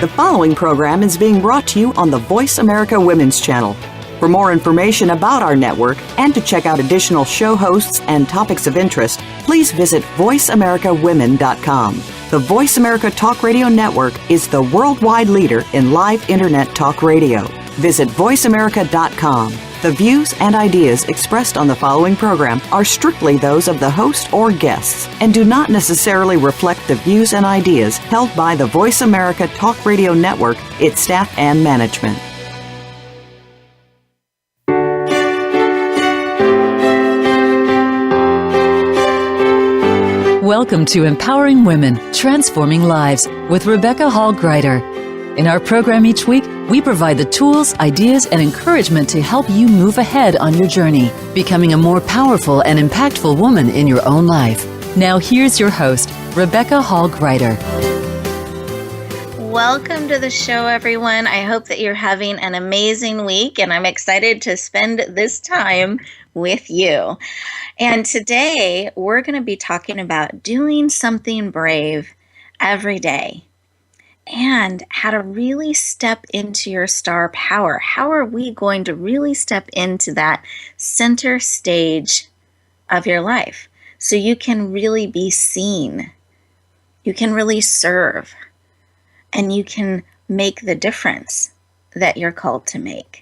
The following program is being brought to you on the Voice America Women's Channel. For more information about our network and to check out additional show hosts and topics of interest, please visit voiceamericawomen.com. The Voice America Talk Radio Network is the worldwide leader in live Internet talk radio. Visit voiceamerica.com. The views and ideas expressed on the following program are strictly those of the host or guests and do not necessarily reflect the views and ideas held by the Voice America Talk Radio Network, its staff, and management. Welcome to Empowering Women, Transforming Lives with Rebecca Hall-Gruyter. In our program each week, we provide the tools, ideas, and encouragement to help you move ahead on your journey, becoming a more powerful and impactful woman in your own life. Now here's your host, Rebecca Hall-Gruyter. Welcome to the show, everyone. I hope that you're having an amazing week, and I'm excited to spend this time with you. And today, we're going to be talking about doing something brave every day and how to really step into your star power. How are we going to really step into that center stage of your life so you can really be seen, you can really serve, and you can make the difference that you're called to make?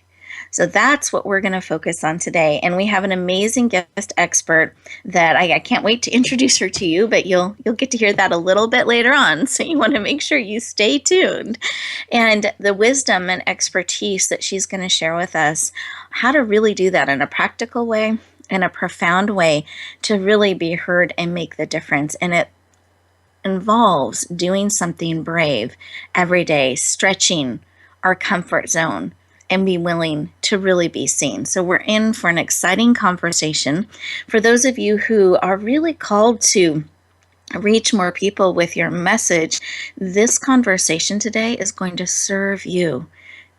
So that's what we're going to focus on today. And we have an amazing guest expert that I can't wait to introduce her to you, but you'll get to hear that a little bit later on. So you want to make sure you stay tuned. And the wisdom and expertise that she's going to share with us, how to really do that in a practical way, in a profound way, to really be heard and make the difference. And it involves doing something brave every day, stretching our comfort zone, and be willing to really be seen. So we're in for an exciting conversation. For those of you who are really called to reach more people with your message, this conversation today is going to serve you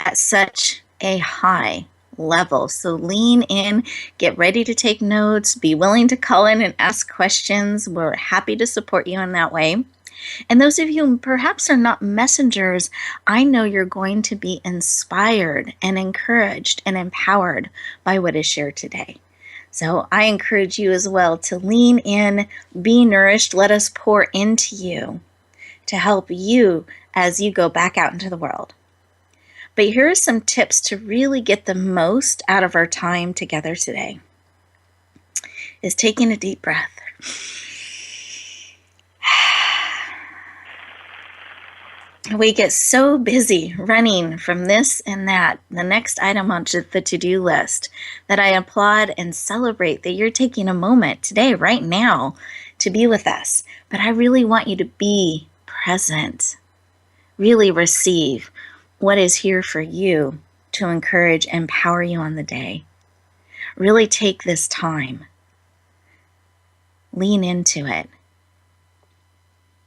at such a high level. So lean in, get ready to take notes, be willing to call in and ask questions. We're happy to support you in that way. And those of you who perhaps are not messengers, I know you're going to be inspired and encouraged and empowered by what is shared today. So I encourage you as well to lean in, be nourished. Let us pour into you to help you as you go back out into the world. But here are some tips to really get the most out of our time together today. Is taking a deep breath. We get so busy running from this and that, the next item on the to-do list, that I applaud and celebrate that you're taking a moment today, right now, to be with us. But I really want you to be present, really receive what is here for you to encourage and empower you on the day. Really take this time. Lean into it.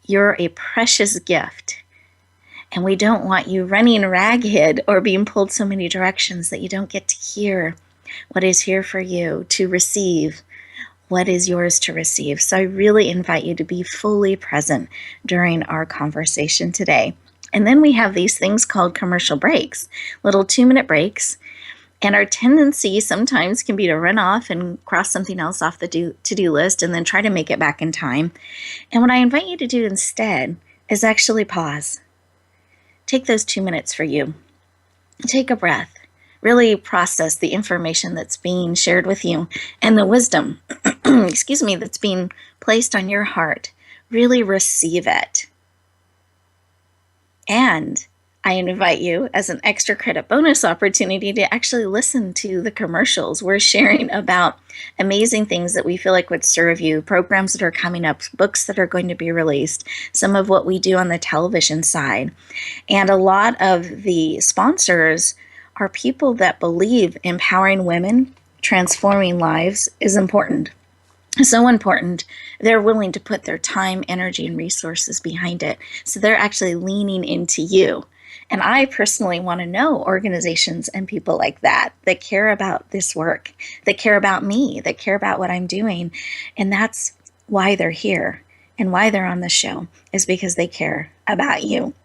You're a precious gift. And we don't want you running ragged or being pulled so many directions that you don't get to hear what is here for you to receive, what is yours to receive. So I really invite you to be fully present during our conversation today. And then we have these things called commercial breaks, little 2-minute breaks. And our tendency sometimes can be to run off and cross something else off the to-do list and then try to make it back in time. And what I invite you to do instead is actually pause. Take those 2 minutes for you. Take a breath. Really process the information that's being shared with you and the wisdom, that's being placed on your heart. Really receive it. And I invite you, as an extra credit bonus opportunity, to actually listen to the commercials. We're sharing about amazing things that we feel like would serve you, programs that are coming up, books that are going to be released, some of what we do on the television side. And a lot of the sponsors are people that believe empowering women, transforming lives is important. So important, they're willing to put their time, energy, and resources behind it. So they're actually leaning into you. And I personally want to know organizations and people like that care about this work, that care about me, that care about what I'm doing. And that's why they're here and why they're on the show, is because they care about you.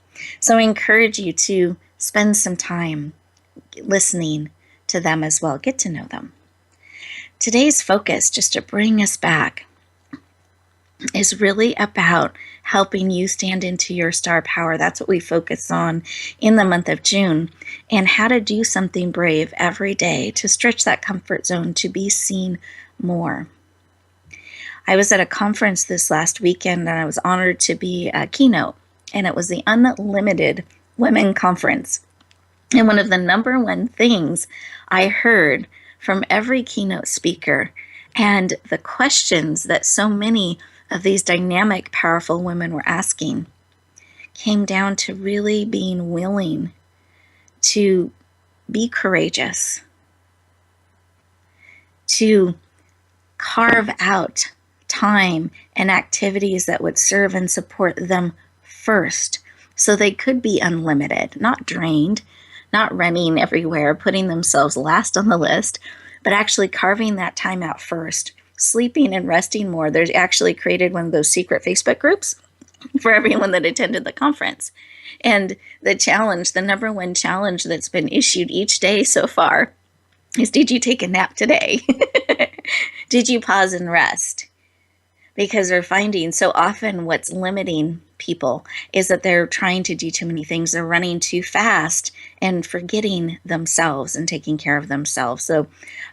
So I encourage you to spend some time listening to them as well. Get to know them. Today's focus, just to bring us back, is really about helping you stand into your star power. That's what we focus on in the month of June, and how to do something brave every day to stretch that comfort zone to be seen more. I was at a conference this last weekend, and I was honored to be a keynote, and it was the Unlimited Women Conference. And one of the number one things I heard from every keynote speaker, and the questions that so many of these dynamic, powerful women were asking, came down to really being willing to be courageous, to carve out time and activities that would serve and support them first, so they could be unlimited, not drained, not running everywhere, putting themselves last on the list, but actually carving that time out first, sleeping and resting more. There's actually created one of those secret Facebook groups for everyone that attended the conference. And the challenge, the number one challenge that's been issued each day so far is, did you take a nap today? Did you pause and rest? Because they're finding so often what's limiting people is that they're trying to do too many things. They're running too fast and forgetting themselves and taking care of themselves. So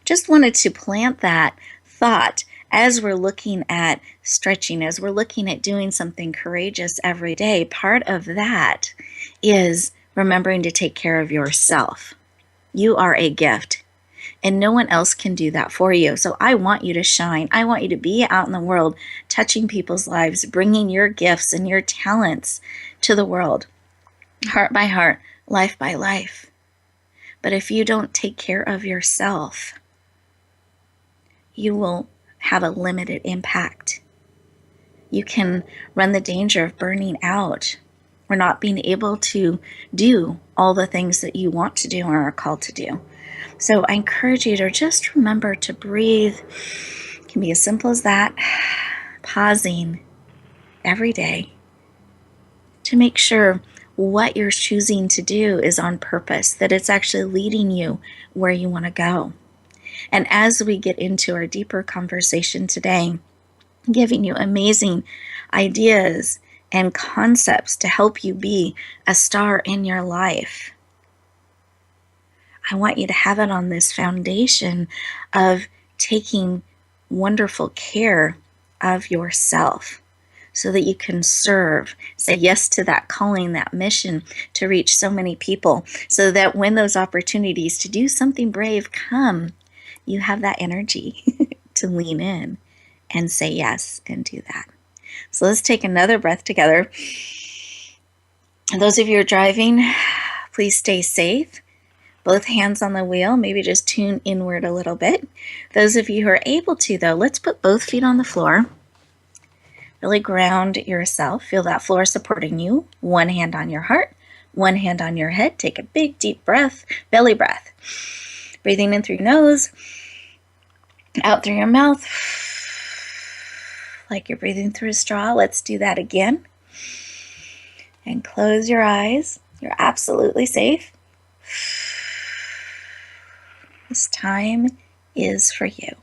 just wanted to plant that thought as we're looking at stretching, as we're looking at doing something courageous every day. Part of that is remembering to take care of yourself. You are a gift, and no one else can do that for you. So I want you to shine. I want you to be out in the world, touching people's lives, bringing your gifts and your talents to the world, heart by heart, life by life. But if you don't take care of yourself, you will have a limited impact. You can run the danger of burning out or not being able to do all the things that you want to do or are called to do. So I encourage you to just remember to breathe. It can be as simple as that, pausing every day to make sure what you're choosing to do is on purpose, that it's actually leading you where you want to go. And as we get into our deeper conversation today, giving you amazing ideas and concepts to help you be a star in your life, I want you to have it on this foundation of taking wonderful care of yourself so that you can serve, say yes to that calling, that mission to reach so many people, so that when those opportunities to do something brave come, you have that energy to lean in and say yes and do that. So let's take another breath together. And those of you who are driving, please stay safe. Both hands on the wheel, maybe just tune inward a little bit. Those of you who are able to, though, let's put both feet on the floor. Really ground yourself. Feel that floor supporting you. One hand on your heart, one hand on your head. Take a big, deep breath, belly breath. Breathing in through your nose, out through your mouth, like you're breathing through a straw. Let's do that again. And close your eyes. You're absolutely safe. This time is for you.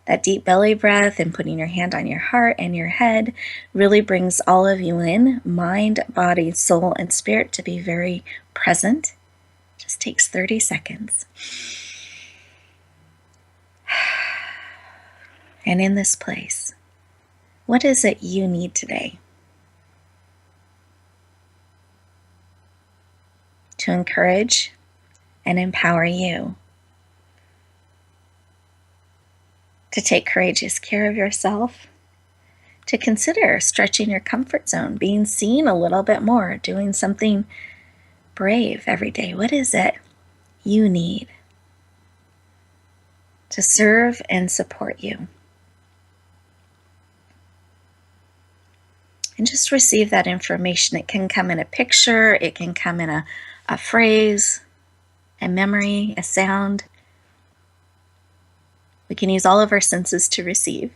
That deep belly breath and putting your hand on your heart and your head really brings all of you in, mind, body, soul, and spirit, to be very present. Just takes 30 seconds. And in this place, what is it you need today to encourage and empower you to take courageous care of yourself, to consider stretching your comfort zone, being seen a little bit more, doing something brave every day? What is it you need to serve and support you? And just receive that information. It can come in a picture, it can come in a phrase, a memory, a sound. We can use all of our senses to receive.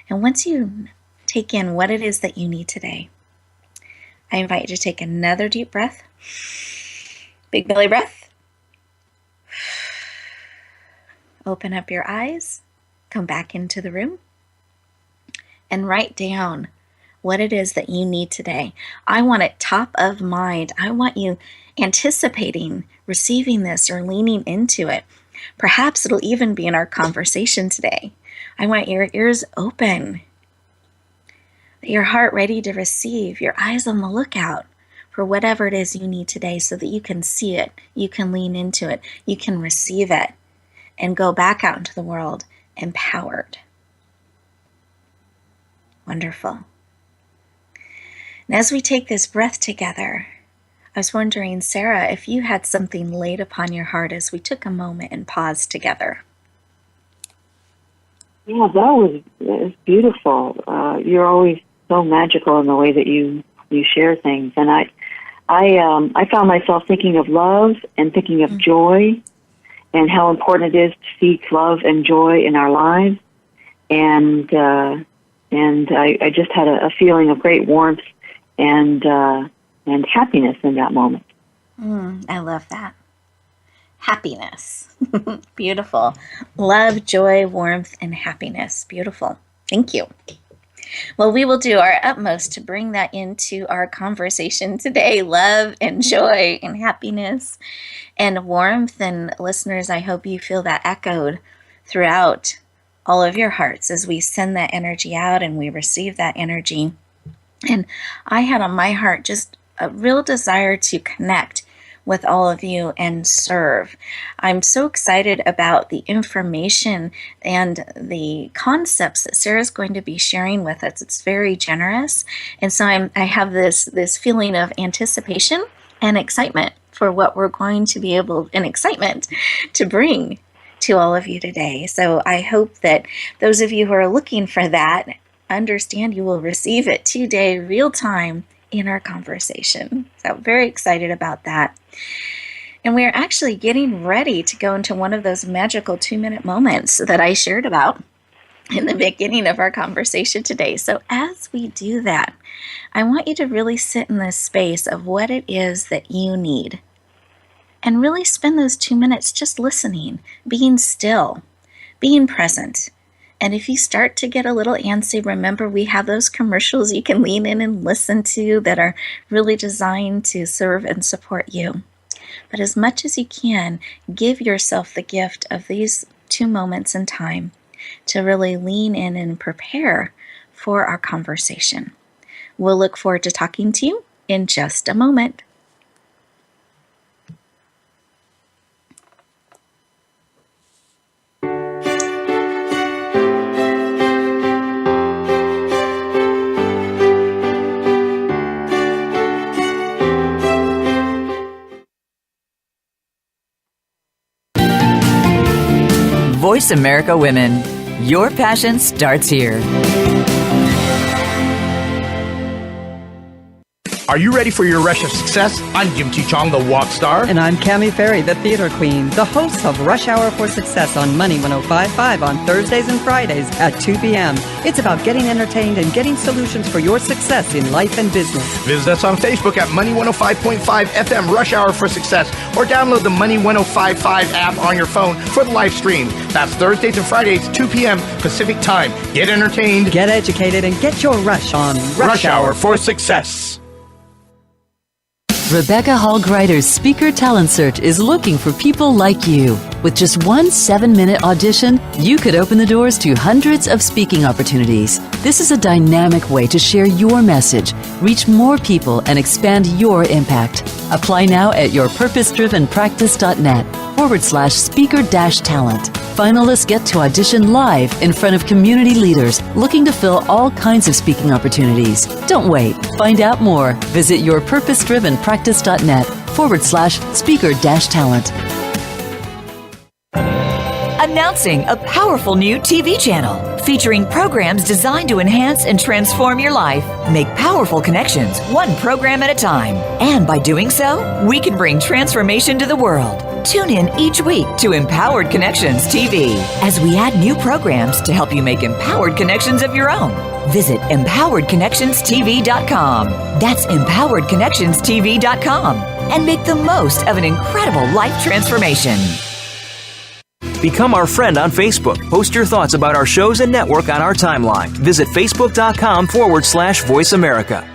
And once you take in what it is that you need today, I invite you to take another deep breath. Big belly breath. Open up your eyes. Come back into the room. And write down what it is that you need today. I want it top of mind. I want you anticipating receiving this or leaning into it. Perhaps it'll even be in our conversation today. I want your ears open, your heart ready to receive, your eyes on the lookout for whatever it is you need today so that you can see it, you can lean into it, you can receive it, and go back out into the world empowered. Wonderful. And as we take this breath together, I was wondering, Sarah, if you had something laid upon your heart as we took a moment and paused together. Yeah, that was beautiful. You're always so magical in the way that you share things, and I found myself thinking of love and thinking of joy, and how important it is to seek love and joy in our lives, and I just had a feeling of great warmth and happiness in that moment. I love that. Happiness. Beautiful. Love, joy, warmth, and happiness. Beautiful. Thank you. Well, we will do our utmost to bring that into our conversation today. Love and joy and happiness and warmth. And listeners, I hope you feel that echoed throughout all of your hearts as we send that energy out and we receive that energy. And I had on my heart just a real desire to connect with all of you and serve. I'm so excited about the information and the concepts that Sarah's going to be sharing with us. It's very generous. And so I have this feeling of anticipation and excitement for what we're going to be able, and excitement to bring to all of you today. So I hope that those of you who are looking for that understand you will receive it today, real time, in our conversation. So very excited about that. And we are actually getting ready to go into one of those magical 2-minute moments that I shared about in the beginning of our conversation today. So as we do that, I want you to really sit in this space of what it is that you need. And really spend those 2 minutes just listening, being still, being present. And if you start to get a little antsy, remember we have those commercials you can lean in and listen to that are really designed to serve and support you. But as much as you can, give yourself the gift of these 2 moments in time to really lean in and prepare for our conversation. We'll look forward to talking to you in just a moment. Voice America Women. Your passion starts here. Are you ready for your rush of success? I'm Jim T. Chong, the walk star. And I'm Cammie Ferry, the theater queen, the host of Rush Hour for Success on Money 105.5 on Thursdays and Fridays at 2 p.m. It's about getting entertained and getting solutions for your success in life and business. Visit us on Facebook at Money 105.5 FM Rush Hour for Success, or download the Money 105.5 app on your phone for the live stream. That's Thursdays and Fridays, 2 p.m. Pacific Time. Get entertained, get educated, and get your rush on Rush Hour for Success. Rebecca Hall Gruyter's Speaker Talent Search is looking for people like you. With just one 7-minute audition, you could open the doors to hundreds of speaking opportunities. This is a dynamic way to share your message, reach more people, and expand your impact. Apply now at yourpurposedrivenpractice.net/speaker-talent. Finalists get to audition live in front of community leaders looking to fill all kinds of speaking opportunities. Don't wait. Find out more. Visit yourpurposedrivenpractice.net/speaker-talent. Announcing a powerful new TV channel featuring programs designed to enhance and transform your life. Make powerful connections, one program at a time. And by doing so, we can bring transformation to the world. Tune in each week to Empowered Connections TV as we add new programs to help you make empowered connections of your own. Visit empoweredconnectionstv.com. That's empoweredconnectionstv.com, and make the most of an incredible life transformation. Become our friend on Facebook. Post your thoughts about our shows and network on our timeline. Visit facebook.com/Voice America.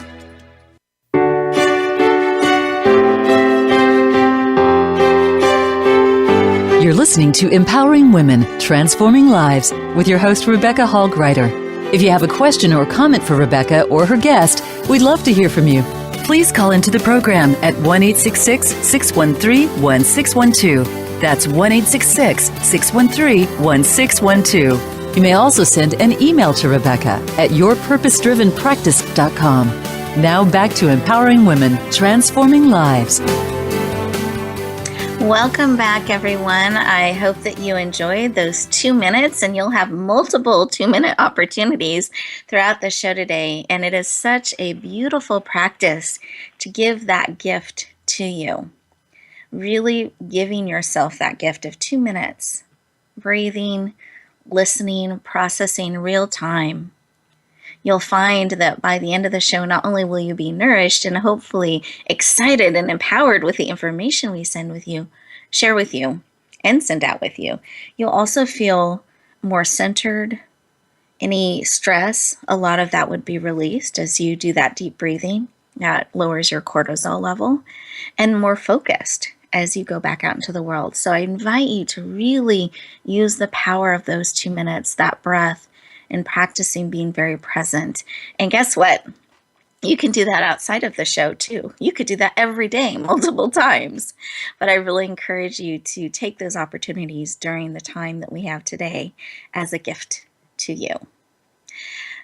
You're listening to Empowering Women, Transforming Lives with your host, Rebecca Hall Gruyter. If you have a question or comment for Rebecca or her guest, we'd love to hear from you. Please call into the program at 1-866-613-1612. That's 1-866-613-1612. You may also send an email to Rebecca at yourpurposedrivenpractice.com. Now back to Empowering Women, Transforming Lives. Welcome back, everyone. I hope that you enjoyed those 2 minutes, and you'll have multiple 2-minute opportunities throughout the show today. And it is such a beautiful practice to give that gift to you. Really giving yourself that gift of 2 minutes, breathing, listening, processing real time. You'll find that by the end of the show, not only will you be nourished and hopefully excited and empowered with the information we share with you, and send out with you, you'll also feel more centered. Any stress, a lot of that would be released as you do that deep breathing. That lowers your cortisol level, and more focused as you go back out into the world. So I invite you to really use the power of those 2 minutes, that breath, and practicing being very present. And guess what? You can do that outside of the show too. You could do that every day, multiple times. But I really encourage you to take those opportunities during the time that we have today as a gift to you.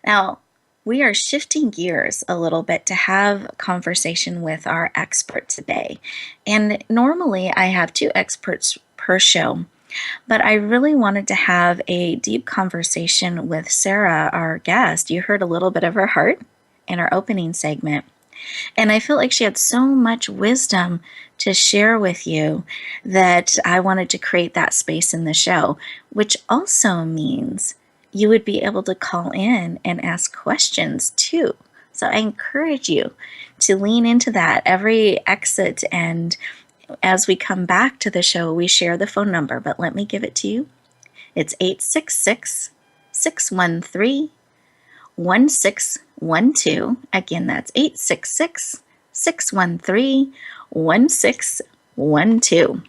Now, we are shifting gears a little bit to have a conversation with our expert today. And normally I have 2 experts per show. But I really wanted to have a deep conversation with Sarah, our guest. You heard a little bit of her heart in our opening segment. And I felt like she had so much wisdom to share with you that I wanted to create that space in the show, which also means you would be able to call in and ask questions too. So I encourage you to lean into that every exit, and as we come back to the show, we share the phone number, but let me give it to you. It's 866-613-1612. Again, that's 866-613-1612.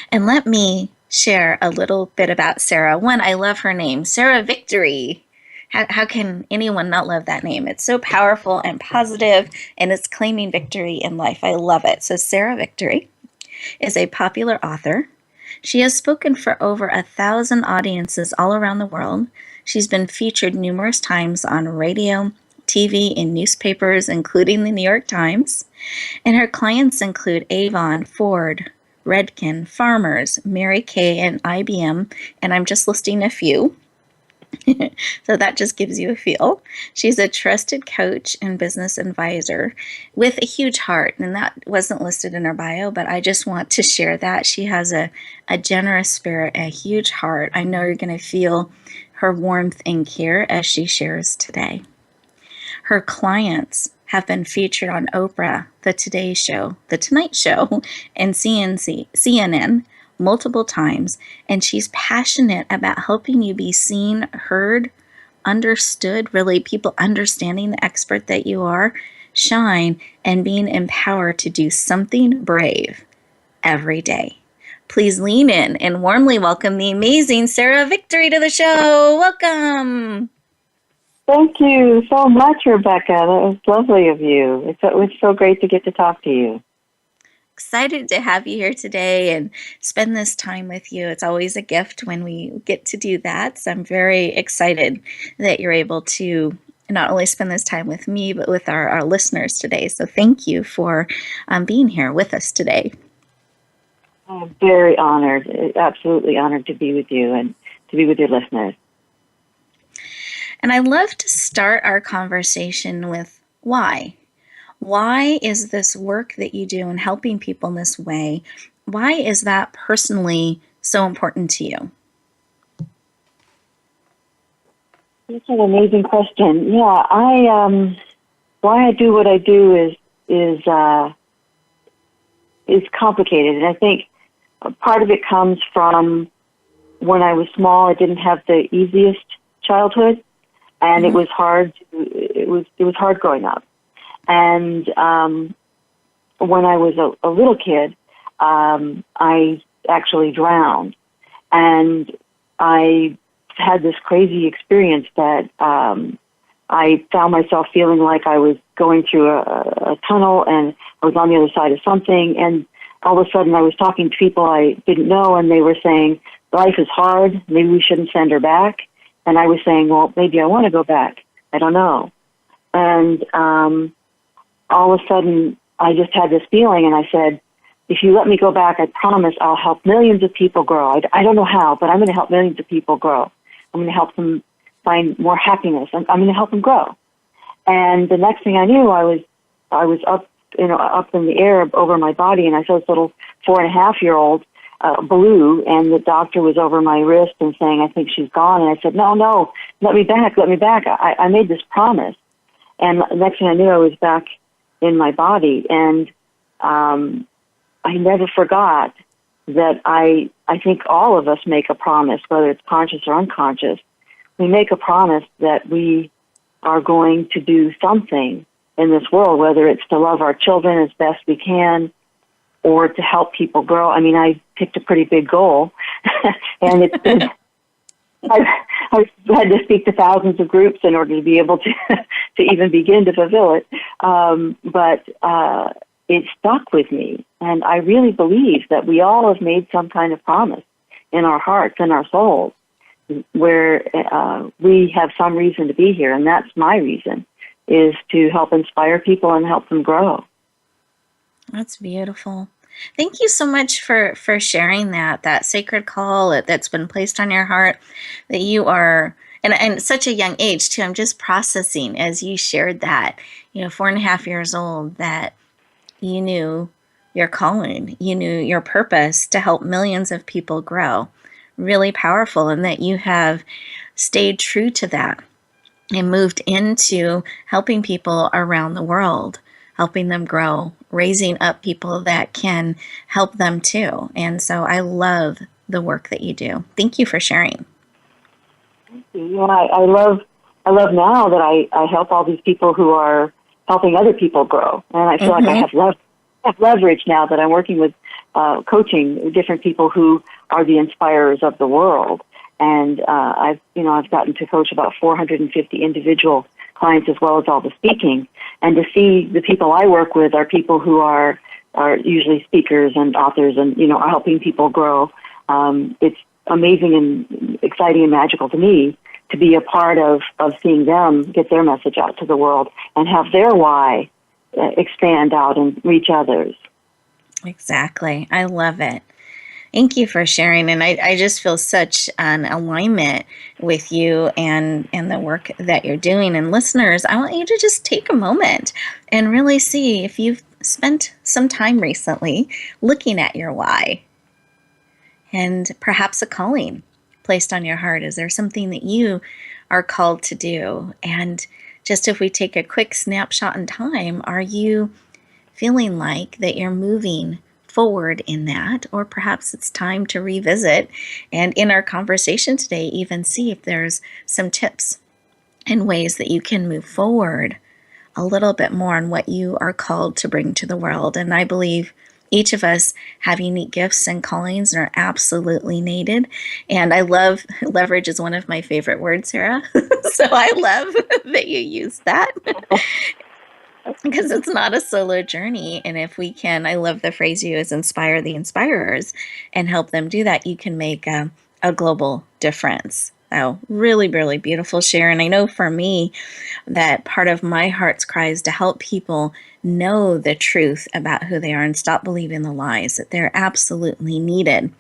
And let me share a little bit about Sarah. One, I love her name, Sarah Victory. How can anyone not love that name? It's so powerful and positive, and it's claiming victory in life. I love it. So Sarah Victory is a popular author. She has spoken for over 1,000 audiences all around the world. She's been featured numerous times on radio, TV, and newspapers, including the New York Times. And her clients include Avon, Ford, Redken, Farmers, Mary Kay, and IBM. And I'm just listing a few. So that just gives you a feel. She's a trusted coach and business advisor with a huge heart. And that wasn't listed in her bio, but I just want to share that. She has a generous spirit, a huge heart. I know you're going to feel her warmth and care as she shares today. Her clients have been featured on Oprah, The Today Show, The Tonight Show, and CNN multiple times, and she's passionate about helping you be seen, heard, understood, really people understanding the expert that you are, shine, and being empowered to do something brave every day. Please lean in and warmly welcome the amazing Sarah Victory to the show. Welcome. Thank you so much, Rebecca. That was lovely of you. It was so great to get to talk to you. Excited to have you here today and spend this time with you. It's always a gift when we get to do that. So I'm very excited that you're able to not only spend this time with me, but with our listeners today. So thank you for being here with us today. I'm very honored, absolutely honored to be with you and to be with your listeners. And I love to start our conversation with why. Why is this work that you do and helping people in this way why is that personally so important to you? That's an amazing question. Yeah, why I do what I do is complicated, and I think part of it comes from when I was small. I didn't have the easiest childhood, and it was hard. It was hard growing up, and when I was a little kid, I actually drowned, and I had this crazy experience that I found myself feeling like I was going through a tunnel, and I was on the other side of something, and all of a sudden I was talking to people I didn't know, and they were saying, life is hard, maybe we shouldn't send her back. And I was saying, well, maybe I want to go back. I don't know. And all of a sudden I just had this feeling, and I said, if you let me go back, I promise I'll help millions of people grow. I don't know how, but I'm going to help millions of people grow. I'm going to help them find more happiness. I'm going to help them grow. And the next thing I knew, I was up, up in the air over my body, and I saw this little 4.5-year-old blue, and the doctor was over my wrist and saying, I think she's gone. And I said, no, let me back. I made this promise. And the next thing I knew, I was back in my body. And I never forgot that I think all of us make a promise, whether it's conscious or unconscious. We make a promise that we are going to do something in this world, whether it's to love our children as best we can or to help people grow. I mean, I picked a pretty big goal, and it's been, I've had to speak to thousands of groups in order to be able to even begin to fulfill it. But it stuck with me, and I really believe that we all have made some kind of promise in our hearts and our souls where we have some reason to be here, and that's my reason, is to help inspire people and help them grow. That's beautiful. Thank you so much for sharing that sacred call that's been placed on your heart, that you are, and at such a young age too. I'm just processing as you shared that, 4.5 years old, that you knew your calling, you knew your purpose to help millions of people grow. Really powerful, and that you have stayed true to that and moved into helping people around the world, helping them grow, raising up people that can help them too. And so I love the work that you do. Thank you for sharing. Thank you. I love now that I help all these people who are helping other people grow. And I feel like I have leverage now that I'm working with coaching different people who are the inspirers of the world. And I've gotten to coach about 450 individual clients as well as all the speaking. And to see the people I work with are people who are usually speakers and authors and, are helping people grow. It's amazing and exciting and magical to me to be a part of seeing them get their message out to the world and have their why expand out and reach others. Exactly. I love it. Thank you for sharing. And I just feel such an alignment with you and the work that you're doing. And listeners, I want you to just take a moment and really see if you've spent some time recently looking at your why and perhaps a calling placed on your heart. Is there something that you are called to do? And just if we take a quick snapshot in time, are you feeling like that you're moving forward in that? Or perhaps it's time to revisit, and in our conversation today, even see if there's some tips and ways that you can move forward a little bit more on what you are called to bring to the world. And I believe each of us have unique gifts and callings and are absolutely needed. And I love, leverage is one of my favorite words, Sarah. So I love that you use that. Because it's not a solo journey. And if we can, I love the phrase you use, inspire the inspirers, and help them do that, you can make a global difference. So really, really beautiful share. And I know for me that part of my heart's cry is to help people know the truth about who they are and stop believing the lies, that they're absolutely needed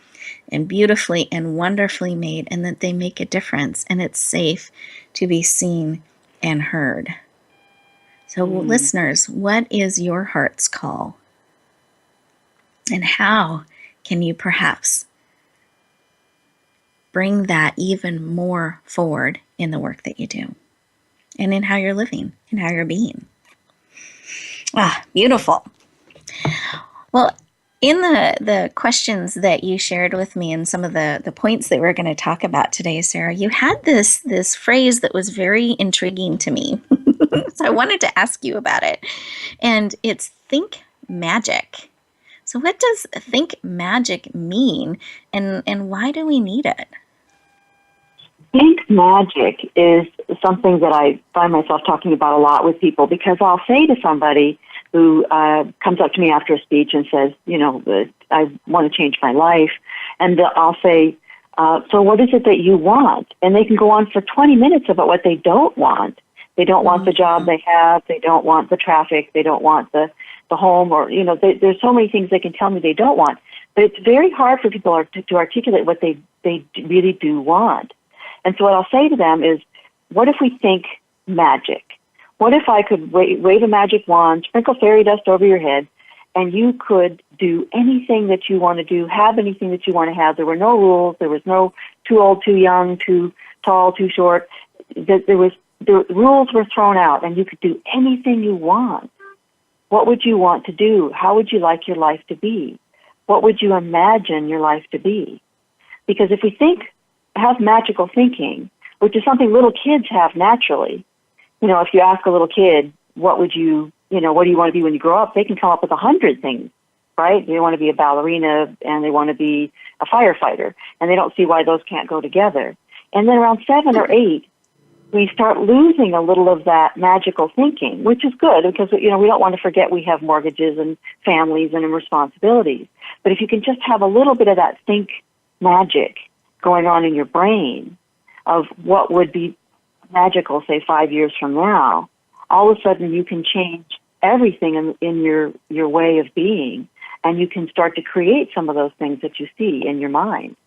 and beautifully and wonderfully made, and that they make a difference, and it's safe to be seen and heard. So listeners, what is your heart's call? And how can you perhaps bring that even more forward in the work that you do and in how you're living and how you're being? Ah, beautiful. Well, in the questions that you shared with me and some of the points that we're going to talk about today, Sarah, you had this phrase that was very intriguing to me. So I wanted to ask you about it. And it's think magic. So what does think magic mean, and why do we need it? Think magic is something that I find myself talking about a lot with people, because I'll say to somebody who comes up to me after a speech and says, I want to change my life, and I'll say, so what is it that you want? And they can go on for 20 minutes about what they don't want. They don't want the job they have. They don't want the traffic. They don't want the home, or, there's so many things they can tell me they don't want. But it's very hard for people to articulate what they really do want. And so what I'll say to them is, what if we think magic? What if I could wave a magic wand, sprinkle fairy dust over your head, and you could do anything that you want to do, have anything that you want to have? There were no rules. There was no too old, too young, too tall, too short. The rules were thrown out, and you could do anything you want. What would you want to do? How would you like your life to be? What would you imagine your life to be? Because if we have magical thinking, which is something little kids have naturally. If you ask a little kid, what do you want to be when you grow up? They can come up with 100 things, right? They want to be a ballerina and they want to be a firefighter, and they don't see why those can't go together. And then around 7 or 8, we start losing a little of that magical thinking, which is good because, we don't want to forget we have mortgages and families and responsibilities. But if you can just have a little bit of that think magic going on in your brain of what would be magical, say 5 years from now, all of a sudden you can change everything in your way of being, and you can start to create some of those things that you see in your mind.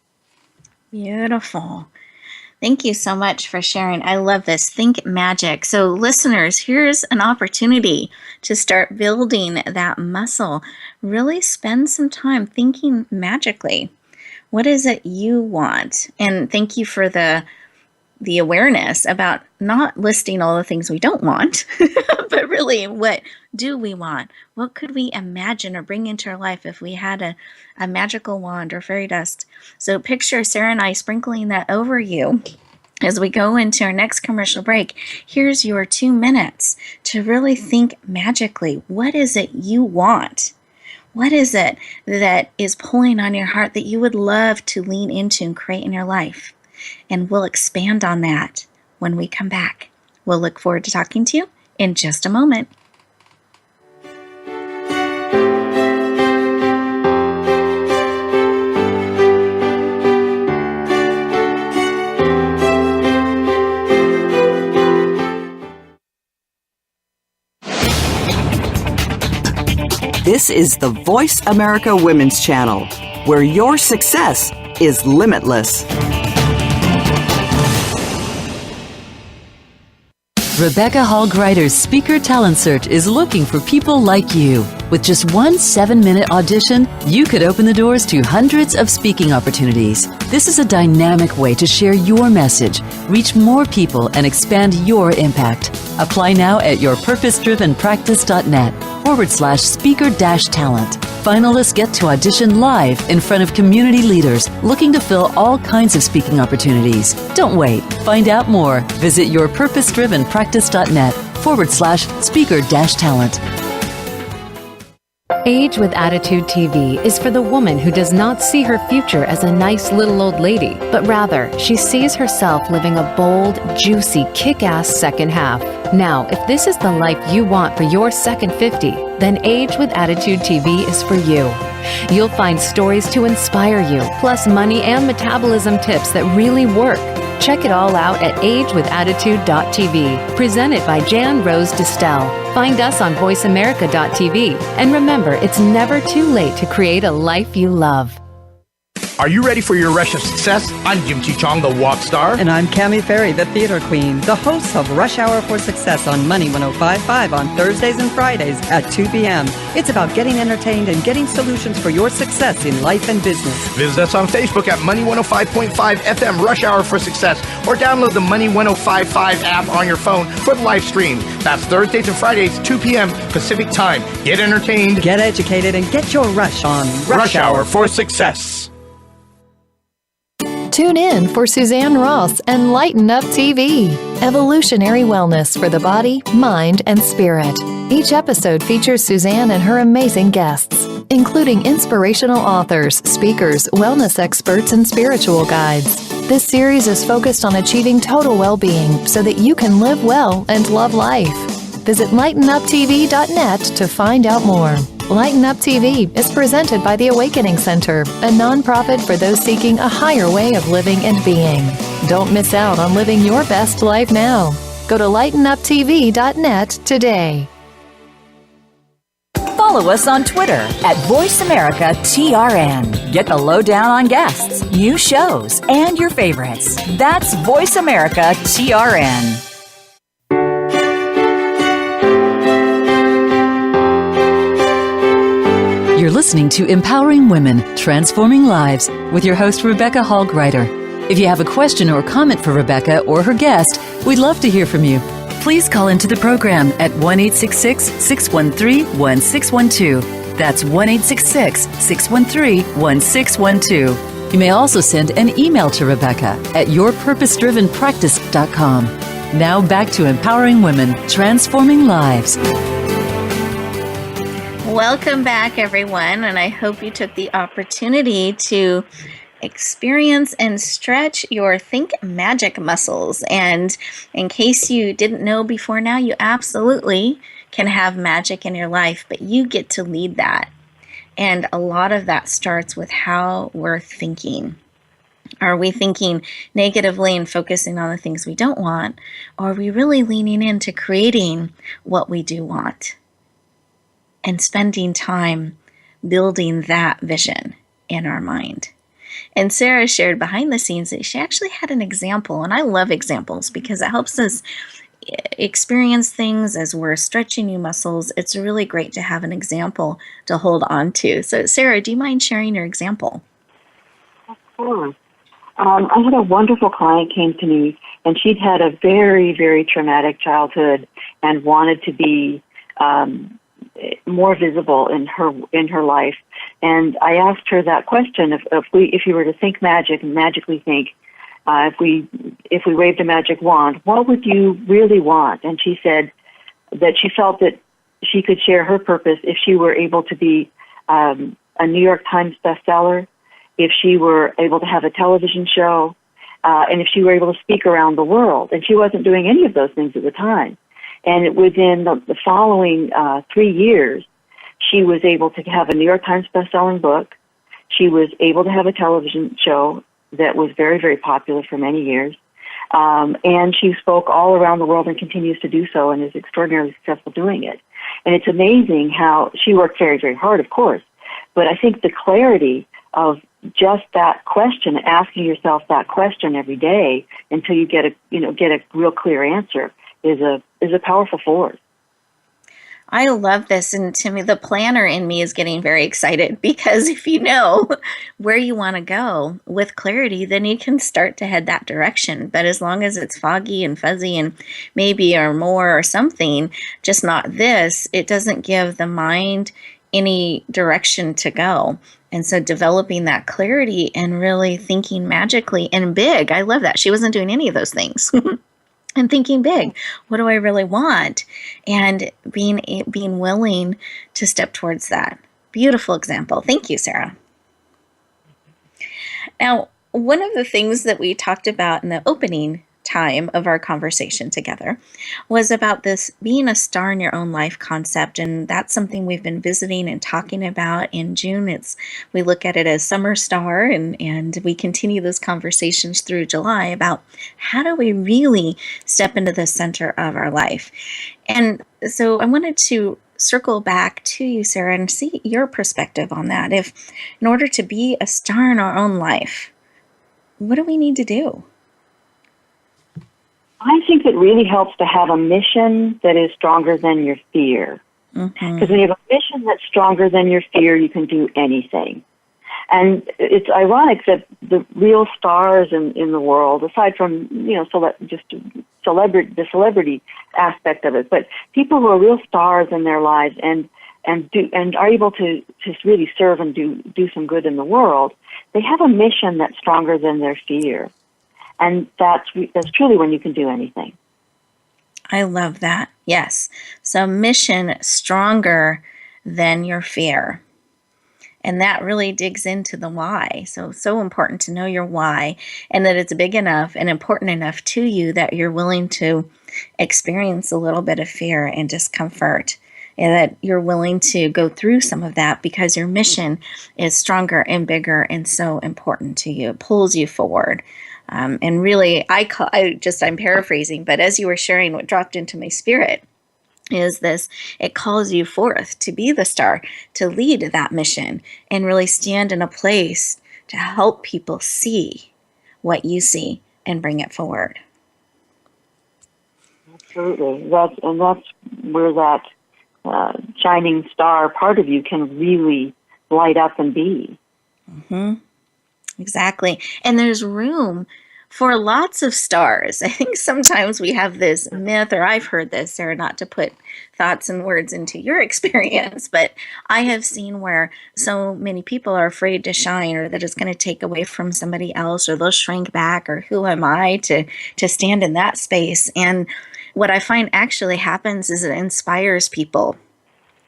Beautiful. Thank you so much for sharing. I love this. Think magic. So listeners, here's an opportunity to start building that muscle. Really spend some time thinking magically. What is it you want? And thank you for the awareness about not listing all the things we don't want, but really, what do we want? What could we imagine or bring into our life if we had a magical wand or fairy dust? So picture Sarah and I sprinkling that over you as we go into our next commercial break. Here's your 2 minutes to really think magically. What is it you want? What is it that is pulling on your heart that you would love to lean into and create in your life? And we'll expand on that when we come back. We'll look forward to talking to you in just a moment. This is the Voice America Women's Channel, where your success is limitless. Rebecca Hall Gruyter's Speaker Talent Search is looking for people like you. With just one 7-minute audition, you could open the doors to hundreds of speaking opportunities. This is a dynamic way to share your message, reach more people, and expand your impact. Apply now at yourpurposedrivenpractice.net/speaker-talent. Finalists get to audition live in front of community leaders looking to fill all kinds of speaking opportunities. Don't wait. Find out more. Visit yourpurposedrivenpractice.net/speaker-talent. Age with Attitude TV is for the woman who does not see her future as a nice little old lady, but rather she sees herself living a bold, juicy, kick-ass second half. Now, if this is the life you want for your second 50, then Age with Attitude TV is for you. You'll find stories to inspire you, plus money and metabolism tips that really work. Check it all out at agewithattitude.tv, presented by Jan Rose Distel. Find us on voiceamerica.tv. And remember, it's never too late to create a life you love. Are you ready for your rush of success? I'm Jim Chi Chong, the walk star. And I'm Cami Ferry, the theater queen, the host of Rush Hour for Success on Money 105.5 on Thursdays and Fridays at 2 p.m. It's about getting entertained and getting solutions for your success in life and business. Visit us on Facebook at Money 105.5 FM Rush Hour for Success, or download the Money 105.5 app on your phone for the live stream. That's Thursdays and Fridays, 2 p.m. Pacific Time. Get entertained, Get educated, and get your rush on Rush Hour for Success. Tune in for Suzanne Ross and Lighten Up TV, evolutionary wellness for the body, mind, and spirit. Each episode features Suzanne and her amazing guests, including inspirational authors, speakers, wellness experts, and spiritual guides. This series is focused on achieving total well-being so that you can live well and love life. Visit lightenuptv.net to find out more. Lighten Up TV is presented by the Awakening Center, a nonprofit for those seeking a higher way of living and being. Don't miss out on living your best life now. Go to lightenuptv.net today. Follow us on Twitter at VoiceAmericaTRN. Get the lowdown on guests, new shows, and your favorites. That's VoiceAmericaTRN. You're listening to Empowering Women, Transforming Lives with your host, Rebecca Hall Gruyter. If you have a question or comment for Rebecca or her guest, we'd love to hear from you. Please call into the program at 1-866-613-1612. That's 1-866-613-1612. You may also send an email to Rebecca at yourpurposedrivenpractice.com. Now back to Empowering Women, Transforming Lives. Welcome back, everyone, and I hope you took the opportunity to experience and stretch your Think Magic muscles. And in case you didn't know before now, you absolutely can have magic in your life, but you get to lead that. And a lot of that starts with how we're thinking. Are we thinking negatively and focusing on the things we don't want? Or are we really leaning into creating what we do want? And spending time building that vision in our mind. And Sarah shared behind the scenes that she actually had an example, and I love examples because it helps us experience things as we're stretching new muscles. It's really great to have an example to hold on to. So Sarah, do you mind sharing your example? Of course. I had a wonderful client came to me, and she'd had a very, very traumatic childhood and wanted to be more visible in her life. And I asked her that question: if you were to think magic and magically think, if we waved a magic wand, what would you really want? And she said that she felt that she could share her purpose if she were able to be a New York Times bestseller, if she were able to have a television show, and if she were able to speak around the world. And she wasn't doing any of those things at the time. And within the following 3 years, she was able to have a New York Times bestselling book. She was able to have a television show that was very, very popular for many years. And she spoke all around the world and continues to do so and is extraordinarily successful doing it. And it's amazing how she worked very, very hard, of course. But I think the clarity of just that question, asking yourself that question every day until you get a real clear answer, is a powerful force. I love this, and to me, the planner in me is getting very excited because if you know where you want to go with clarity, then you can start to head that direction. But as long as it's foggy and fuzzy and maybe or more or something, just not this, it doesn't give the mind any direction to go. And so developing that clarity and really thinking magically and big, I love that. She wasn't doing any of those things. And thinking big, what do I really want? And being willing to step towards that. Beautiful example. Thank you, Sarah. Now, one of the things that we talked about in the opening time of our conversation together was about this being a star in your own life concept, and that's something we've been visiting and talking about. In June, we look at it as summer star, and we continue those conversations through July about how do we really step into the center of our life. And so I wanted to circle back to you, Sarah, and see your perspective on that. If in order to be a star in our own life, what do we need to do? I think it really helps to have a mission that is stronger than your fear. Because when you have a mission that's stronger than your fear, you can do anything. And it's ironic that the real stars in the world, aside from, the celebrity aspect of it, but people who are real stars in their lives and are able to really serve and do some good in the world, they have a mission that's stronger than their fear. And that's truly when you can do anything. I love that. Yes. So mission stronger than your fear. And that really digs into the why. So important to know your why, and that it's big enough and important enough to you that you're willing to experience a little bit of fear and discomfort, and that you're willing to go through some of that because your mission is stronger and bigger and so important to you. It pulls you forward. And really, I'm paraphrasing, but as you were sharing, what dropped into my spirit is this: it calls you forth to be the star, to lead that mission, and really stand in a place to help people see what you see and bring it forward. Absolutely. That's where that shining star part of you can really light up and be. Exactly. And there's room for lots of stars. I think sometimes we have this myth, or I've heard this, Sarah, not to put thoughts and words into your experience, but I have seen where so many people are afraid to shine, or that it's going to take away from somebody else, or they'll shrink back, or who am I to stand in that space? And what I find actually happens is it inspires people.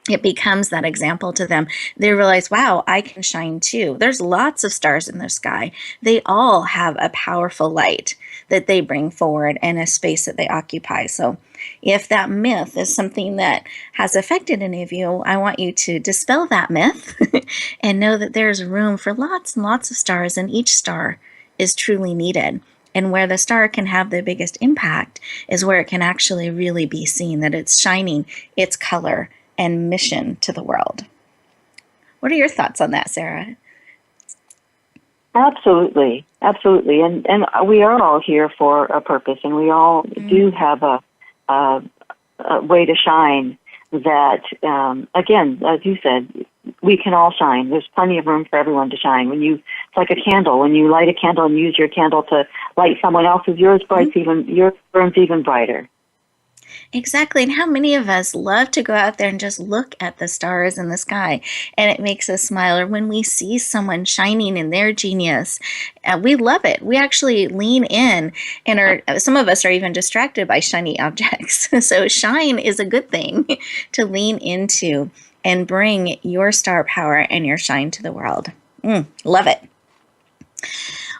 It becomes that example to them. They realize, wow, I can shine too. There's lots of stars in the sky. They all have a powerful light that they bring forward and a space that they occupy. So if that myth is something that has affected any of you, I want you to dispel that myth and know that there's room for lots and lots of stars, and each star is truly needed. And where the star can have the biggest impact is where it can actually really be seen, that it's shining its color and mission to the world. What are your thoughts on that, Sarah? Absolutely. And we are all here for a purpose, and we all do have a way to shine that, again, as you said, we can all shine. There's plenty of room for everyone to shine. It's like a candle. When you light a candle and use your candle to light someone else's, yours burns even brighter. Exactly. And how many of us love to go out there and just look at the stars in the sky, and it makes us smile? Or when we see someone shining in their genius, we love it. We actually lean in, and some of us are even distracted by shiny objects. So shine is a good thing to lean into and bring your star power and your shine to the world. Love it.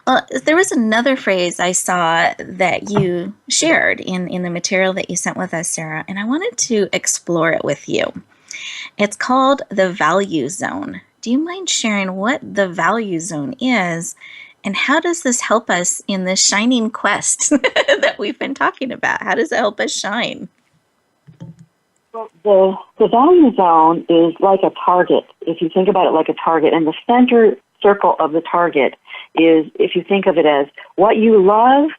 Well, there was another phrase I saw that you shared in the material that you sent with us, Sarah, and I wanted to explore it with you. It's called the value zone. Do you mind sharing what the value zone is, and how does this help us in this shining quest that we've been talking about? How does it help us shine? Well, the value zone is like a target. If you think about it like a target, and the center circle of the target is, if you think of it as what you love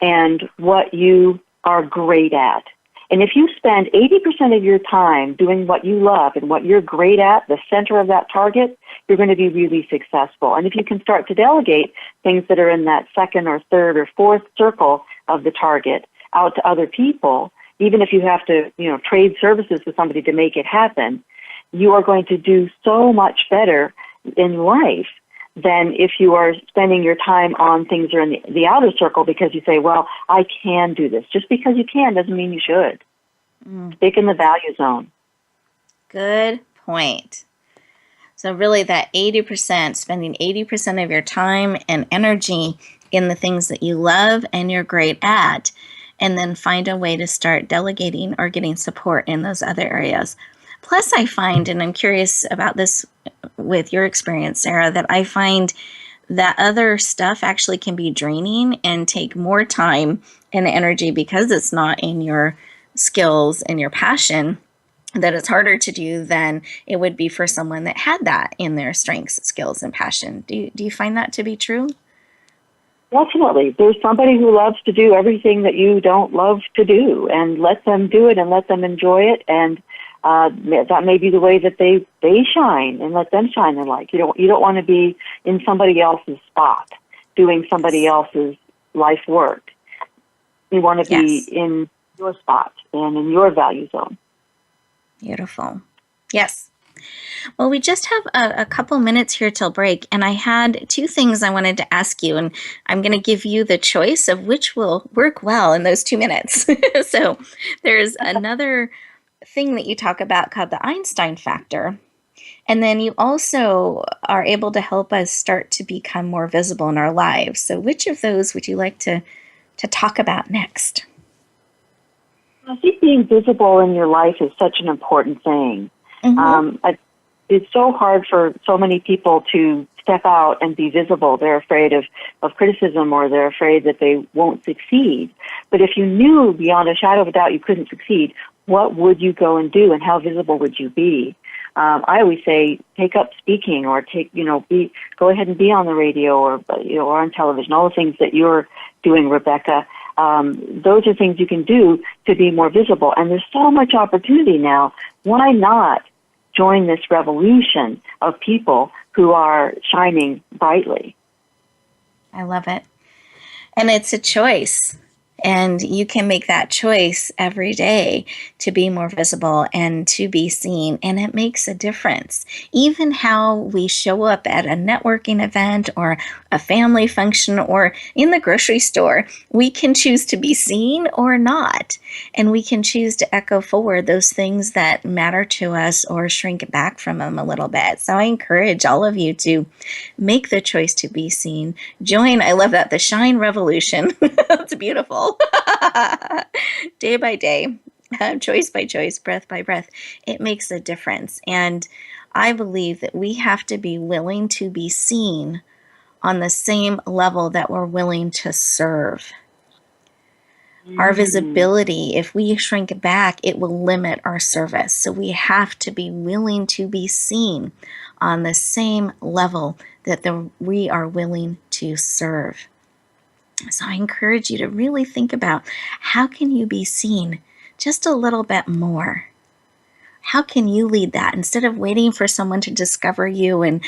and what you are great at. And if you spend 80% of your time doing what you love and what you're great at, the center of that target, you're going to be really successful. And if you can start to delegate things that are in that second or third or fourth circle of the target out to other people, even if you have to, trade services with somebody to make it happen, you are going to do so much better in life than if you are spending your time on things that are in the outer circle because you say, well, I can do this. Just because you can doesn't mean you should. Stick in the value zone. Good point. So really that 80%, spending 80% of your time and energy in the things that you love and you're great at, and then find a way to start delegating or getting support in those other areas. Plus, I find, and I'm curious about this with your experience, Sarah, that I find that other stuff actually can be draining and take more time and energy because it's not in your skills and your passion. that it's harder to do than it would be for someone that had that in their strengths, skills, and passion. Do you find that to be true? Definitely. There's somebody who loves to do everything that you don't love to do, and let them do it and let them enjoy it. And that may be the way that they shine, and let them shine their light. You don't want to be in somebody else's spot doing somebody else's life work. You want to be in your spot and in your value zone. Beautiful. Yes. Well, we just have a couple minutes here till break, and I had two things I wanted to ask you, and I'm going to give you the choice of which will work well in those 2 minutes. So there's another thing that you talk about called the Einstein factor, and then you also are able to help us start to become more visible in our lives. So which of those would you like to talk about next? I think being visible in your life is such an important thing. It's so hard for so many people to step out and be visible. They're afraid of criticism, or they're afraid that they won't succeed. But if you knew beyond a shadow of a doubt you couldn't succeed, what would you go and do, and how visible would you be? I always say, take up speaking, or go ahead and be on the radio, or or on television. All the things that you're doing, Rebecca. Those are things you can do to be more visible. And there's so much opportunity now. Why not join this revolution of people who are shining brightly? I love it. And it's a choice. And you can make that choice every day to be more visible and to be seen. And it makes a difference. Even how we show up at a networking event or a family function or in the grocery store, we can choose to be seen or not. And we can choose to echo forward those things that matter to us or shrink back from them a little bit. So I encourage all of you to make the choice to be seen. Join, I love that, the Shine Revolution. It's beautiful. Day by day, choice by choice, breath by breath, it makes a difference. And I believe that we have to be willing to be seen on the same level that we're willing to serve. Our visibility, if we shrink back, it will limit our service. So we have to be willing to be seen on the same level that we are willing to serve. So I encourage you to really think about, how can you be seen just a little bit more? How can you lead that instead of waiting for someone to discover you and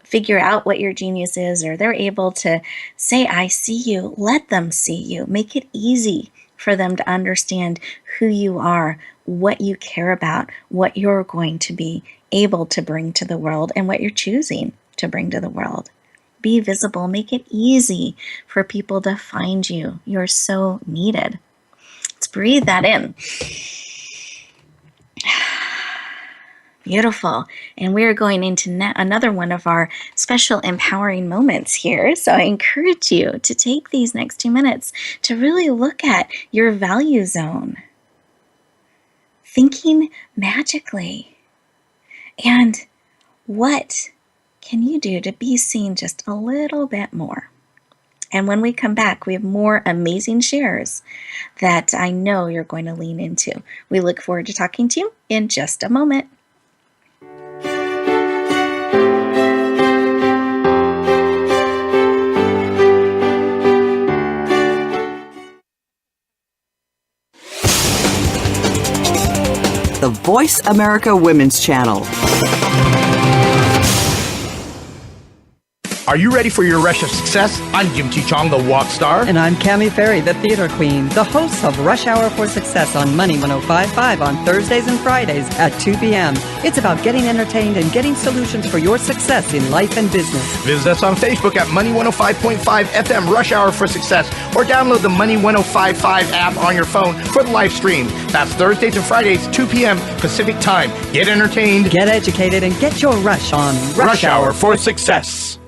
figure out what your genius is, or they're able to say, I see you, let them see you. Make it easy for them to understand who you are, what you care about, what you're going to be able to bring to the world, and what you're choosing to bring to the world. Be visible. Make it easy for people to find you. You're so needed. Let's breathe that in. Beautiful. And we're going into another one of our special empowering moments here. So I encourage you to take these next 2 minutes to really look at your value zone. Thinking magically. And what can you do to be seen just a little bit more? And when we come back, we have more amazing shares that I know you're going to lean into. We look forward to talking to you in just a moment. The Voice America Women's Channel. Are you ready for your rush of success? I'm Jim T. Chong, the walk star. And I'm Cammie Ferry, the theater queen, the host of Rush Hour for Success on Money 105.5 on Thursdays and Fridays at 2 p.m. It's about getting entertained and getting solutions for your success in life and business. Visit us on Facebook at Money 105.5 FM Rush Hour for Success, or download the Money 105.5 app on your phone for the live stream. That's Thursdays and Fridays, 2 p.m. Pacific Time. Get entertained, get educated, and get your rush on Rush Hour for Success.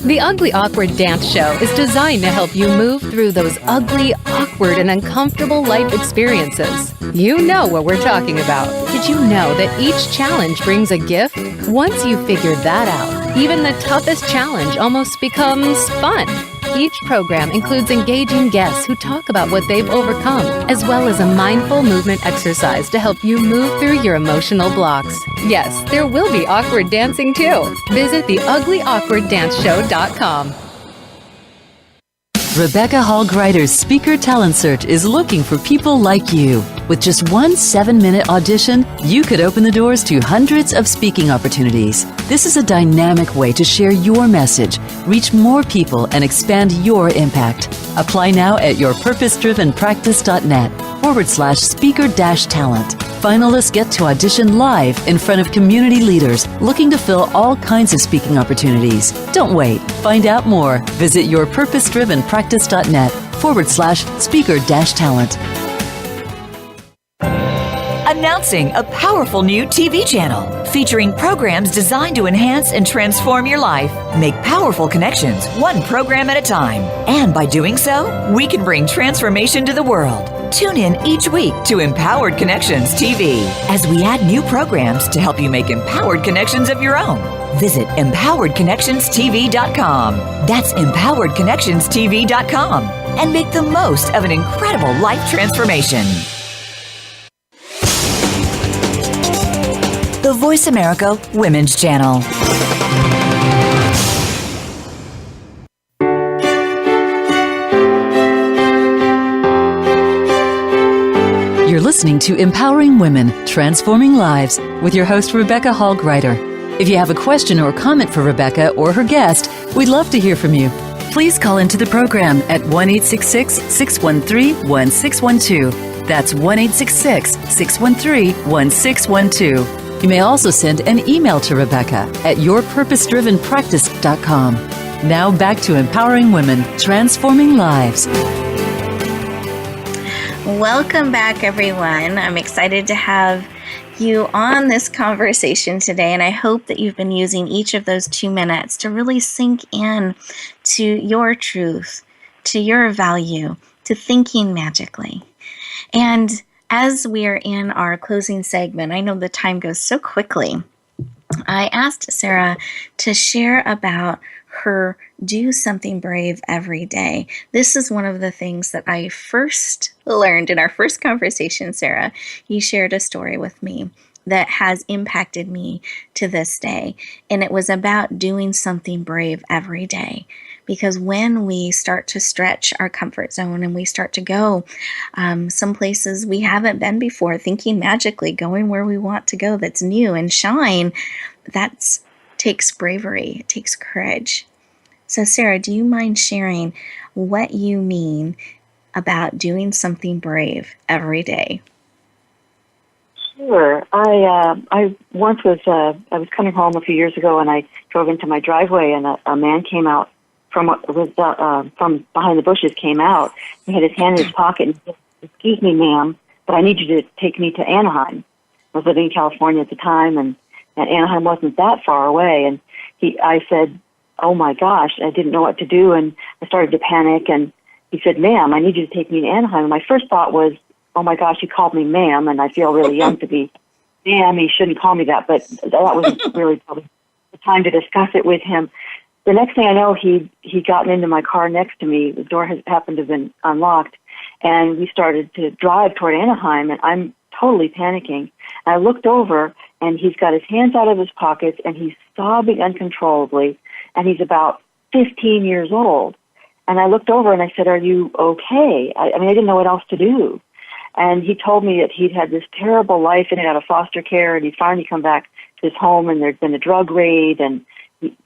The Ugly Awkward Dance Show is designed to help you move through those ugly, awkward, and uncomfortable life experiences. You know what we're talking about. Did you know that each challenge brings a gift? Once you figure that out, even the toughest challenge almost becomes fun. Each program includes engaging guests who talk about what they've overcome, as well as a mindful movement exercise to help you move through your emotional blocks. Yes, there will be awkward dancing too. Visit theuglyawkwarddanceshow.com. Rebecca Hall Gruyter's Speaker Talent Search is looking for people like you. With just one 7-minute audition, you could open the doors to hundreds of speaking opportunities. This is a dynamic way to share your message, reach more people, and expand your impact. Apply now at yourpurposedrivenpractice.net/speaker-talent. Finalists get to audition live in front of community leaders looking to fill all kinds of speaking opportunities. Don't wait. Find out more. Visit yourpurposedrivenpractice.net/speaker-talent. Announcing a powerful new TV channel featuring programs designed to enhance and transform your life. Make powerful connections, one program at a time. And by doing so, we can bring transformation to the world. Tune in each week to Empowered Connections TV as we add new programs to help you make empowered connections of your own. Visit empoweredconnectionstv.com. That's empoweredconnectionstv.com. And make the most of an incredible life transformation. The Voice America Women's Channel. You're listening to Empowering Women, Transforming Lives with your host, Rebecca Hall Gruyter. If you have a question or comment for Rebecca or her guest, we'd love to hear from you. Please call into the program at 1-866-613-1612. That's 1-866-613-1612. You may also send an email to Rebecca at yourpurposedrivenpractice.com. Now back to Empowering Women, Transforming Lives. Welcome back, everyone. I'm excited to have you on this conversation today, and I hope that you've been using each of those 2 minutes to really sink in to your truth, to your value, to thinking magically. And as we are in our closing segment, I know the time goes so quickly. I asked Sarah to share about her do something brave every day. This is one of the things that I first learned in our first conversation, Sarah. You shared a story with me that has impacted me to this day. And it was about doing something brave every day. Because when we start to stretch our comfort zone and we start to go some places we haven't been before, thinking magically, going where we want to go that's new and shine, that takes bravery, it takes courage. So Sarah, do you mind sharing what you mean about doing something brave every day? Sure. I once was I was coming home a few years ago, and I drove into my driveway, and a man came out from behind the bushes. Came out. He had his hand in his pocket and said, "Excuse me, ma'am, but I need you to take me to Anaheim." I was living in California at the time, and Anaheim wasn't that far away. And I said, "Oh my gosh," I didn't know what to do, and I started to panic. And he said, "Ma'am, I need you to take me to Anaheim." And my first thought was, "Oh my gosh, he called me ma'am," and I feel really young to be ma'am. He shouldn't call me that, but that was really probably the time to discuss it with him. The next thing I know, he gotten into my car next to me. The door happened to have been unlocked, and we started to drive toward Anaheim, and I'm totally panicking. And I looked over, and he's got his hands out of his pockets, and he's sobbing uncontrollably, and he's about 15 years old. And I looked over, and I said, "Are you okay?" I mean, I didn't know what else to do. And he told me that he'd had this terrible life and out of foster care, and he'd finally come back to his home, and there'd been a drug raid, and he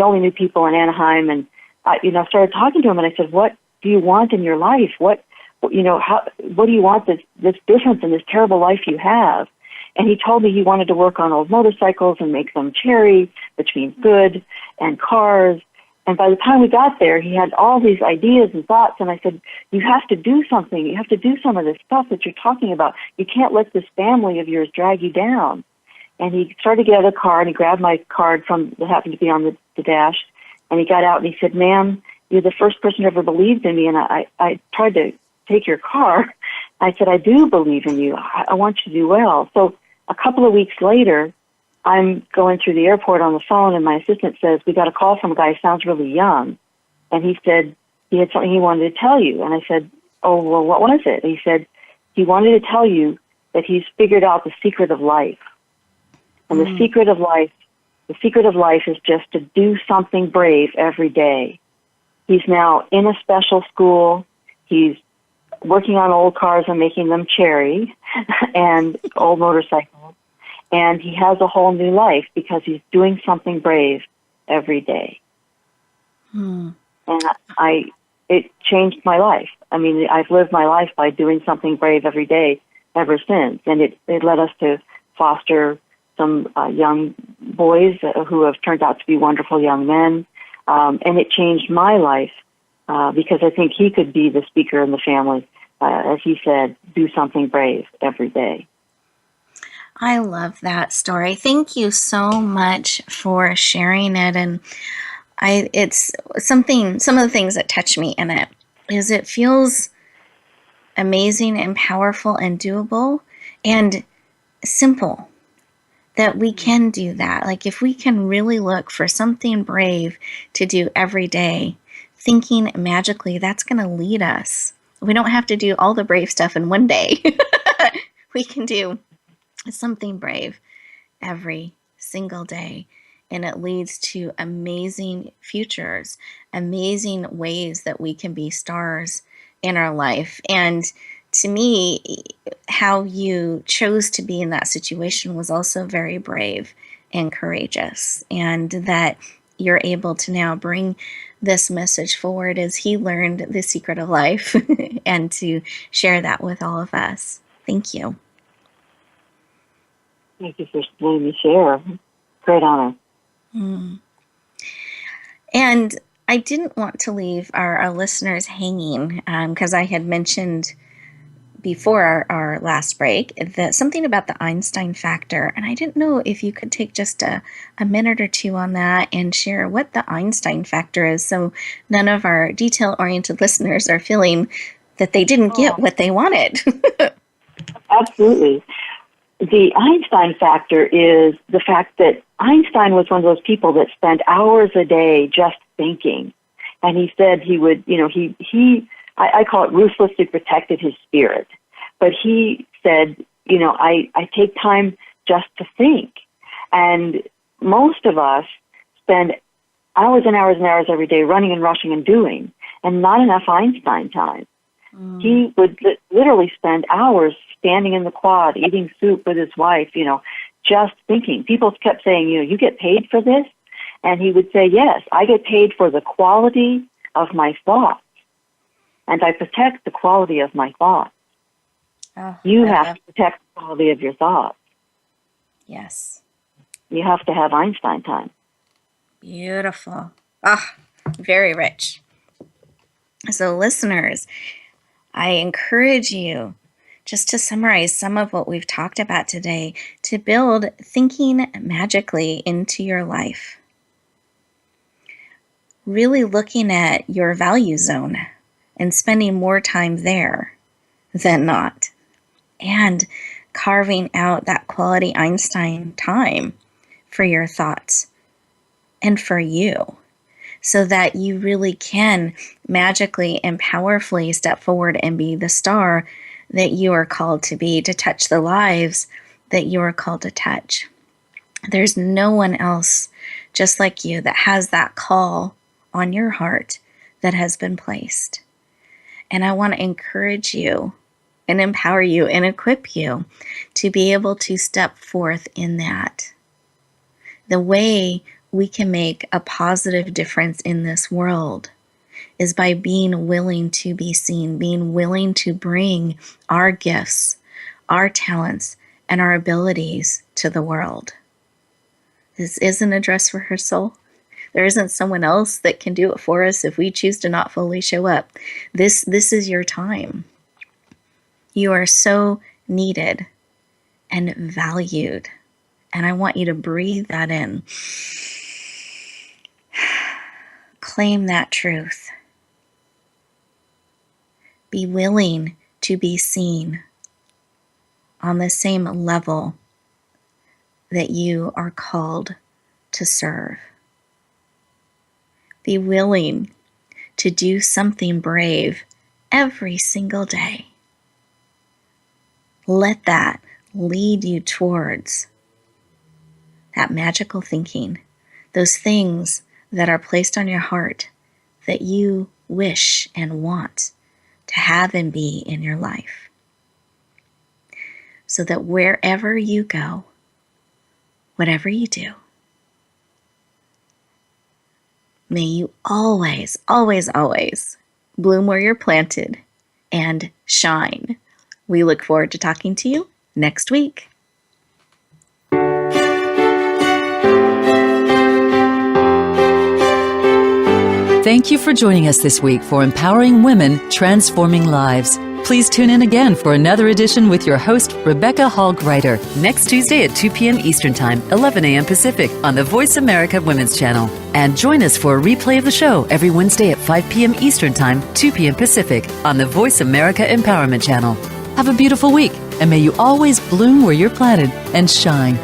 only knew people in Anaheim. And I started talking to him, and I said, "What do you want in your life? What do you want this difference in this terrible life you have?" And he told me he wanted to work on old motorcycles and make them cherry, which means good, and cars. And by the time we got there, he had all these ideas and thoughts, and I said, "You have to do something. You have to do some of this stuff that you're talking about. You can't let this family of yours drag you down." And he started to get out of the car, and he grabbed my card that happened to be on the dash, and he got out, and he said, "Ma'am, you're the first person who ever believed in me, and I tried to take your car." I said, "I do believe in you. I want you to do well." So a couple of weeks later, I'm going through the airport on the phone, and my assistant says, "We got a call from a guy who sounds really young." And he said, he had something he wanted to tell you. And I said, oh, well, what was it? And he said, he wanted to tell you that he's figured out the secret of life. And the secret of life is just to do something brave every day. He's now in a special school. He's working on old cars and making them cherry and old motorcycles. And he has a whole new life because he's doing something brave every day. And it changed my life. I mean, I've lived my life by doing something brave every day ever since. And it led us to foster some young boys who have turned out to be wonderful young men. And it changed my life because I think he could be the speaker in the family. As he said, do something brave every day. I love that story. Thank you so much for sharing it. And it's some of the things that touch me in it is it feels amazing and powerful and doable and simple that we can do that. Like if we can really look for something brave to do every day, thinking magically, that's going to lead us. We don't have to do all the brave stuff in one day. We can do something brave every single day. And it leads to amazing futures, amazing ways that we can be stars in our life. And to me, how you chose to be in that situation was also very brave and courageous. And that you're able to now bring this message forward as he learned the secret of life and to share that with all of us. Thank you. Thank you for letting me share. Great honor. And I didn't want to leave our listeners hanging because I had mentioned before our last break that something about the Einstein factor, and I didn't know if you could take just a minute or two on that and share what the Einstein factor is, so none of our detail-oriented listeners are feeling that they didn't get what they wanted. Absolutely. The Einstein factor is the fact that Einstein was one of those people that spent hours a day just thinking. And he said he would, I call it ruthlessly protected his spirit. But he said, I take time just to think. And most of us spend hours and hours and hours every day running and rushing and doing, and not enough Einstein time. He would literally spend hours standing in the quad, eating soup with his wife, just thinking. People kept saying, you get paid for this? And he would say, yes, I get paid for the quality of my thoughts. And I protect the quality of my thoughts. You have to protect the quality of your thoughts. Yes. You have to have Einstein time. Beautiful. Very rich. So listeners, I encourage you, just to summarize some of what we've talked about today, to build thinking magically into your life. Really looking at your value zone and spending more time there than not. And carving out that quality Einstein time for your thoughts and for you, so that you really can magically and powerfully step forward and be the star that you are called to be, to touch the lives that you are called to touch. There's no one else just like you that has that call on your heart that has been placed. And I want to encourage you and empower you and equip you to be able to step forth in that. The way we can make a positive difference in this world is by being willing to be seen, being willing to bring our gifts, our talents, and our abilities to the world. This isn't a dress rehearsal. There isn't someone else that can do it for us if we choose to not fully show up. This is your time. You are so needed and valued. And I want you to breathe that in. Claim that truth. Be willing to be seen on the same level that you are called to serve. Be willing to do something brave every single day. Let that lead you towards that magical thinking, those things that are placed on your heart that you wish and want to have and be in your life. So that wherever you go, whatever you do, may you always, always, always bloom where you're planted and shine. We look forward to talking to you next week. Thank you for joining us this week for Empowering Women, Transforming Lives. Please tune in again for another edition with your host, Rebecca Hall-Gruyter, next Tuesday at 2 p.m. Eastern Time, 11 a.m. Pacific on the Voice America Women's Channel. And join us for a replay of the show every Wednesday at 5 p.m. Eastern Time, 2 p.m. Pacific on the Voice America Empowerment Channel. Have a beautiful week, and may you always bloom where you're planted and shine.